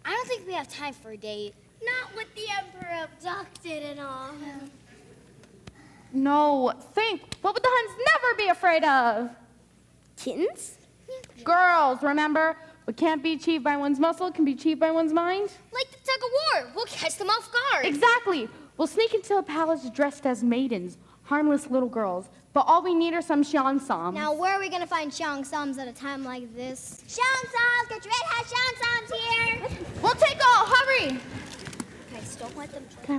don't think we have time for a date. Not with the Emperor abducted and all. No, think. What would the Huns never be afraid of? Kittens? Girls, remember? What can't be achieved by one's muscle can be achieved by one's mind. Like the tug of war. We'll catch them off guard. Exactly. We'll sneak into a palace dressed as maidens, harmless little girls. But all we need are some xiangsams. Now, where are we going to find Xiangsams at a time like this? Xiangsams! Get your red hat Xiangsams here! We'll take all. Hurry. Guys, don't let them Okay.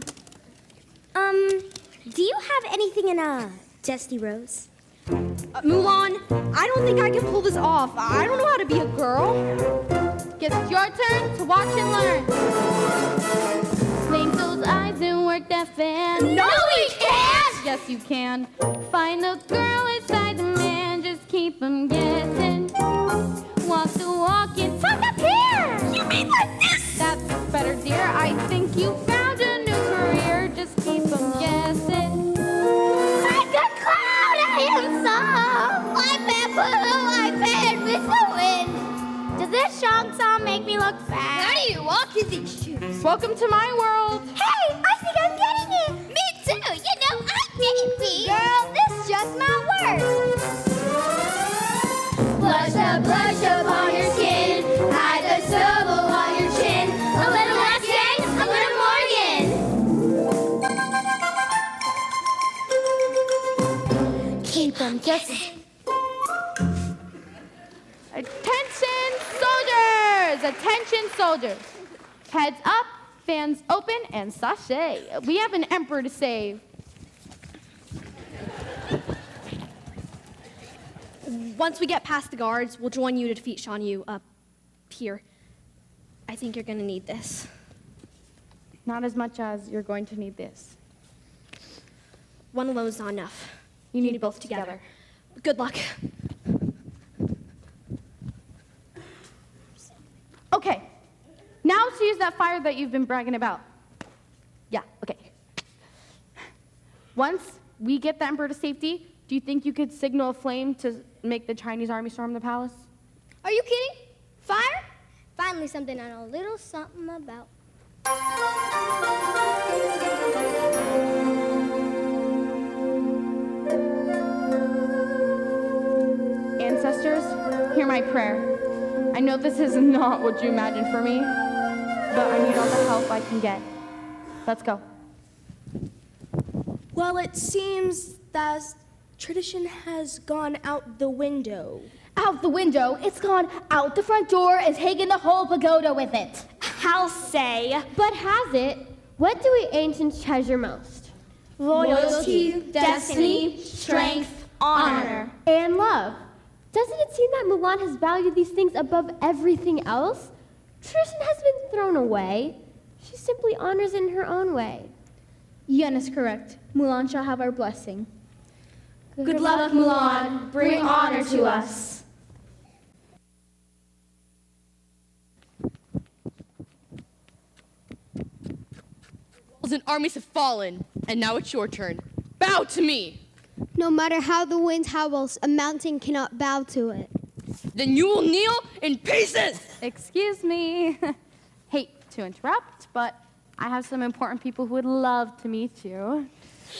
Do you have anything in Dusty Rose? Mulan, I don't think I can pull this off. I don't know how to be a girl. Guess it's your turn to watch and learn. Blink those eyes and work that fan. No, we can't! Yes, you can. Find the girl inside the man. Just keep 'em guessing. Walk the walk and talk up here. You mean like this? That's better, dear. I think you found a new career. Just keep 'em guessing. Like a cloud, I am so. My bamboo, I bend with the wind. Does this Xiangsam make me look fat? How do you walk in these shoes? Welcome to my world. Hey, I think I'm getting it! Me too. You know, I didn't be. Girl, this just might work! Blush upon your skin. Hide the stubble on your chin. A little less yang, a little more yin. Keep 'em guessing. Attention, soldiers! Attention, soldiers. Heads up, fans open, and sachet. We have an emperor to save. Once we get past the guards, we'll join you to defeat Shan Yu up here. I think you're gonna need this. Not as much as you're going to need this. One alone's not enough. You need both together. Good luck. Okay, now to use that fire that you've been bragging about. Yeah, okay. Once we get the emperor to safety, do you think you could signal a flame to make the Chinese army storm the palace? Are you kidding? Fire? Finally something I know a little something about. Ancestors, hear my prayer. I know this is not what you imagined for me, but I need all the help I can get. Let's go. Well, it seems that tradition has gone out the window. Out the window, it's gone out the front door and taken the whole pagoda with it. I'll say. But has it? What do we ancients treasure most? Loyalty, destiny, strength, honor. And love. Doesn't it seem that Mulan has valued these things above everything else? Tradition has been thrown away. She simply honors it in her own way. Yen is correct. Mulan shall have our blessing. Good luck, Mulan. Bring honor to us. Walls and armies have fallen, and now it's your turn. Bow to me! No matter how the wind howls, a mountain cannot bow to it. Then you will kneel in pieces! Excuse me. Hate to interrupt, but I have some important people who would love to meet you.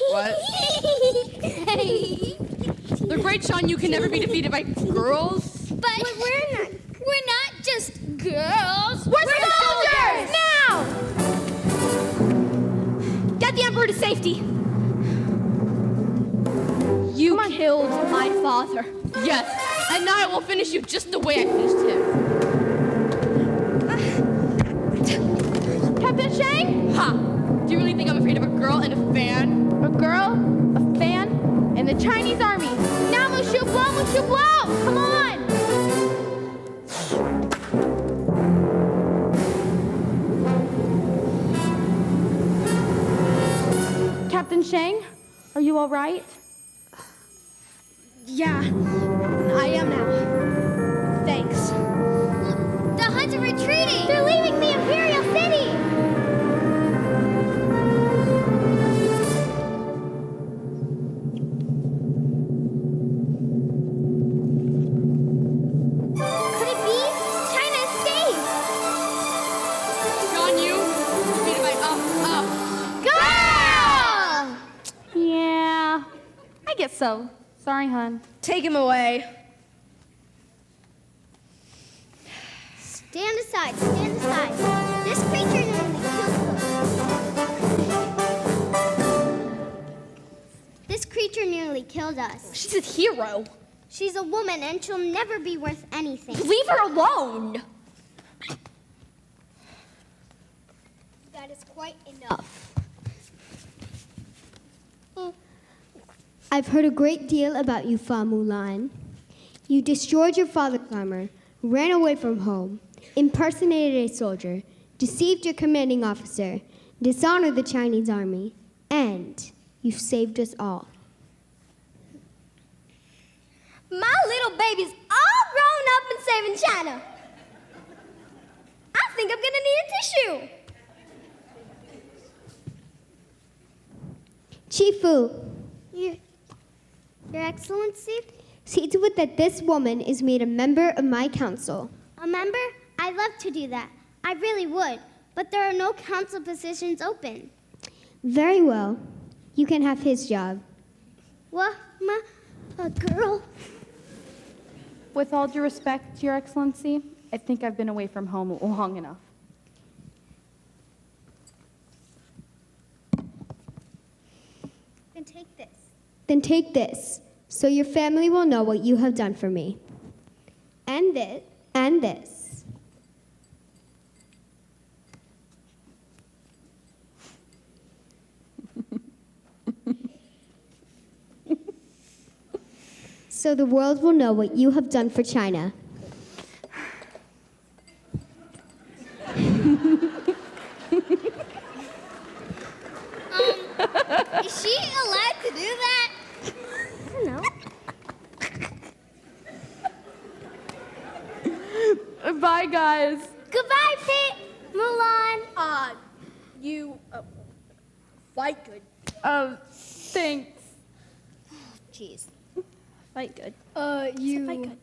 What? The great Shan Yu can never be defeated by girls. But we're not just girls. We're soldiers! Now! Get the Emperor to safety. You killed my father. Yes, and now I will finish you just the way I finished him. Captain Shang? Ha! Do you really think I'm afraid of a girl and a fan? A girl, a fan, and the Chinese army. Now Mushu blow! Come on! Captain Shang, are you all right? Yeah, I am now. Thanks. The Huns are retreating. They're leaving the Imperial City! Could it be? China is safe. Shan Yu, defeated by Yeah, I guess so. Sorry, hon. Take him away. Stand aside, stand aside. This creature nearly killed us. This creature nearly killed us. She's a hero. She's a woman and she'll never be worth anything. Leave her alone. That is quite enough. I've heard a great deal about you, Fa Mulan. You destroyed your father's armor, ran away from home, impersonated a soldier, deceived your commanding officer, dishonored the Chinese army, and you saved us all. My little baby's all grown up and saving China. I think I'm gonna need a tissue. Chifu, Your Excellency? See to it that this woman is made a member of my council. A member? I'd love to do that. I really would. But there are no council positions open. Very well. You can have his job. What? A girl? With all due respect, Your Excellency, I think I've been away from home long enough. Then take this. Then take this, so your family will know what you have done for me. And this. And this. So the world will know what you have done for China. Is she allowed to do that? I don't know. Bye, guys. Goodbye, Pete. Mulan. You fight good. Thanks. Jeez. Fight good. You fight good.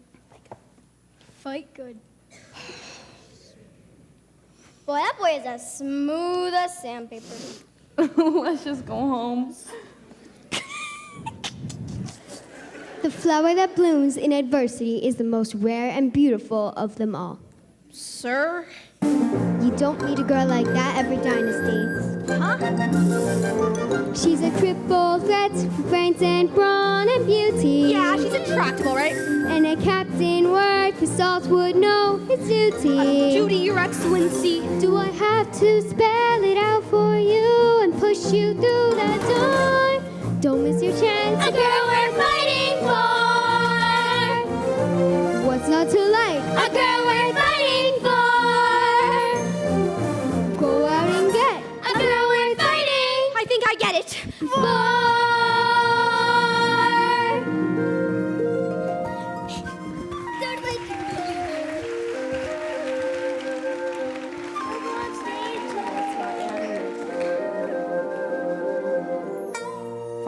Fight good. Boy, that boy is as smooth as sandpaper. Let's just go home. The flower that blooms in adversity is the most rare and beautiful of them all. Sir? You don't need a girl like that every dynasty. Huh? She's a crippled vet, brains and brawn and beauty. Yeah, she's intractable, right? And a captain work for salt would know his duty. Duty, Your Excellency. Do I have to spell it out for you and push you through that door? Don't miss your chance. A girl we're fighting for. What's not to like? A girl we're fighting for. Go out and get A girl we're fighting I think I get it. for.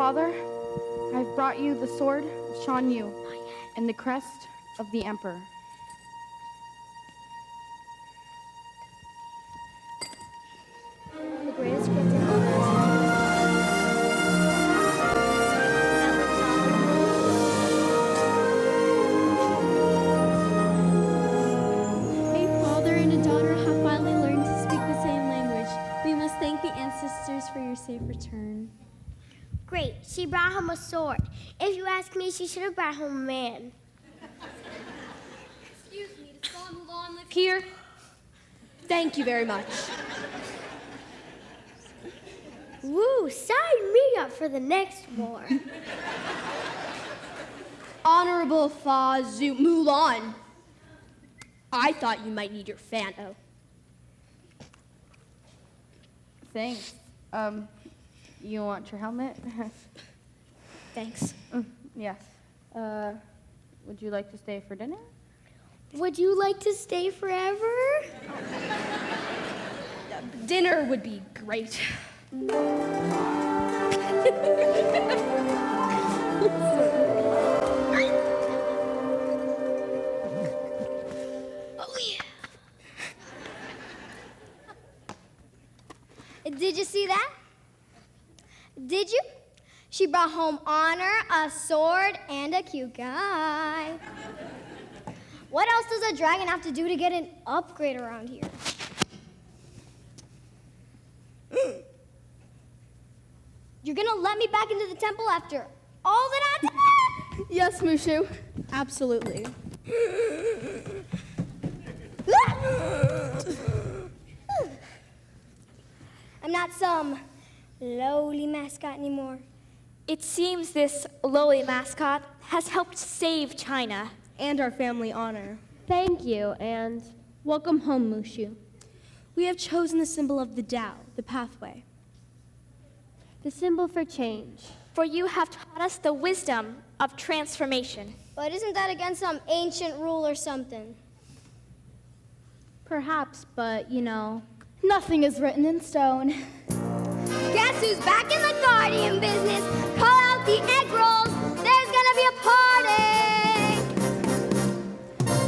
Father, I've brought you the sword of Shan Yu and the crest of the Emperor. The greatest gift in all A father and a daughter have finally learned to speak the same language. We must thank the ancestors for your safe return. Great, she brought home a sword. If you ask me, she should have brought home a man. Excuse me, does Swan Mulan live here? Thank you very much. Woo, sign me up for the next war. Honorable Fazu Mulan. I thought you might need your Fanta. Thanks. You want your helmet? Thanks. Yes. Would you like to stay for dinner? Would you like to stay forever? Dinner would be great. Oh, yeah. Did you see that? Did you? She brought home honor, a sword, and a cute guy. What else does a dragon have to do to get an upgrade around here? You're gonna let me back into the temple after all that happened? Yes, Mushu. Absolutely. I'm not some lowly mascot anymore. It seems this lowly mascot has helped save China. And our family honor. Thank you, and welcome home, Mushu. We have chosen the symbol of the Tao, the pathway. The symbol for change. For you have taught us the wisdom of transformation. But isn't that against some ancient rule or something? Perhaps, but nothing is written in stone. Guess who's back in the guardian business? Call out the egg rolls. There's gonna be a party.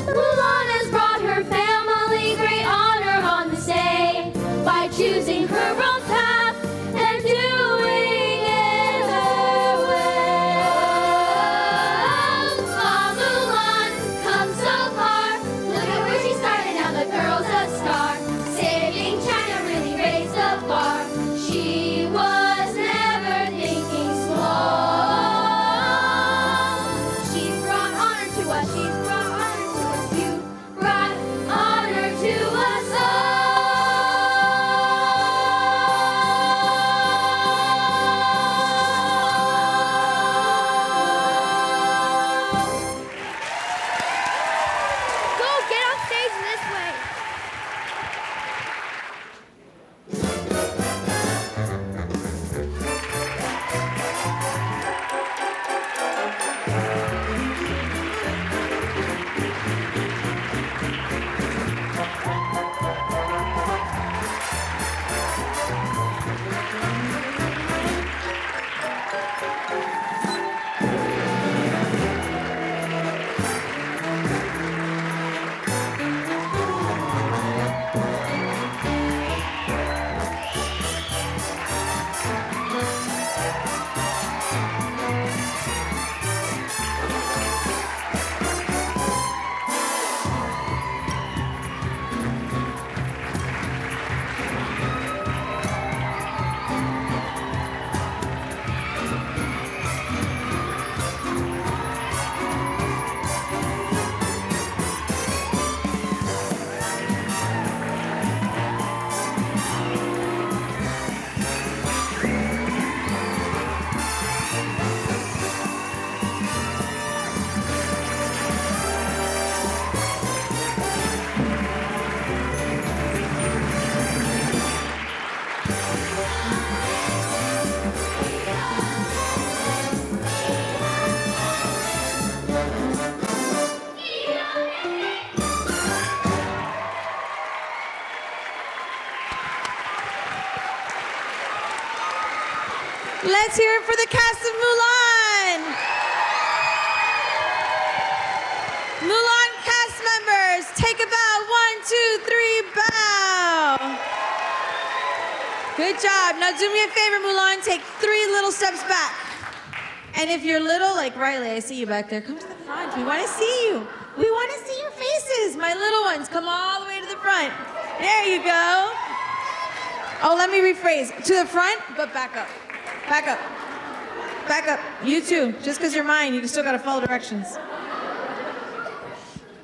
Mulan has brought her family great honor on this day by choosing her own path and doing it her way. Ah, Mulan, come so far. Look at where she started, now the girl's a star. Saving China really raised the bar. She was never thinking small. Let's hear it for the cast of Mulan. Mulan cast members, take a bow. 1, 2, 3, bow. Good job. Now do me a favor, Mulan. Take 3 little steps back. And if you're little, like Riley, I see you back there, come to the front. We want to see you. We want to see your faces. My little ones, come all the way to the front. There you go. Oh, let me rephrase. To the front, but back up. Back up. Back up. You too. Just because you're mine, you still got to follow directions.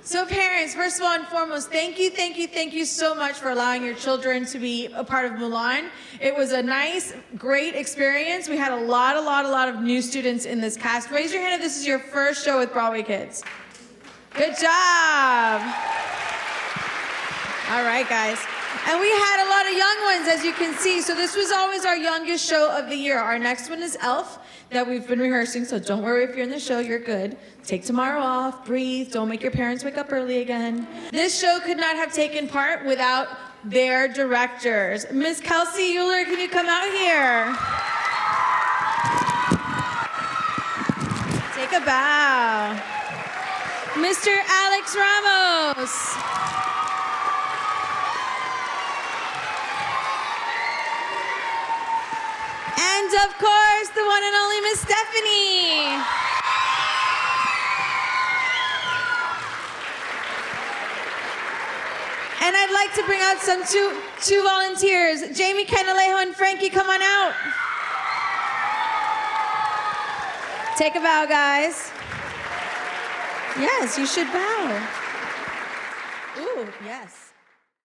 So parents, first of all and foremost, thank you so much for allowing your children to be a part of Mulan. It was a nice, great experience. We had a lot of new students in this cast. Raise your hand if this is your first show with Broadway Kids. Good job. All right, guys. And we had a lot of young ones, as you can see. So this was always our youngest show of the year. Our next one is Elf, that we've been rehearsing. So don't worry if you're in the show, you're good. Take tomorrow off, breathe, don't make your parents wake up early again. This show could not have taken part without their directors. Miss Kelsey Euler, can you come out here? Take a bow. Mr. Alex Ramos. And of course, the one and only Miss Stephanie. And I'd like to bring out some two volunteers. Jamie Canalejo and Frankie, come on out. Take a bow, guys. Yes, you should bow. Ooh, yes.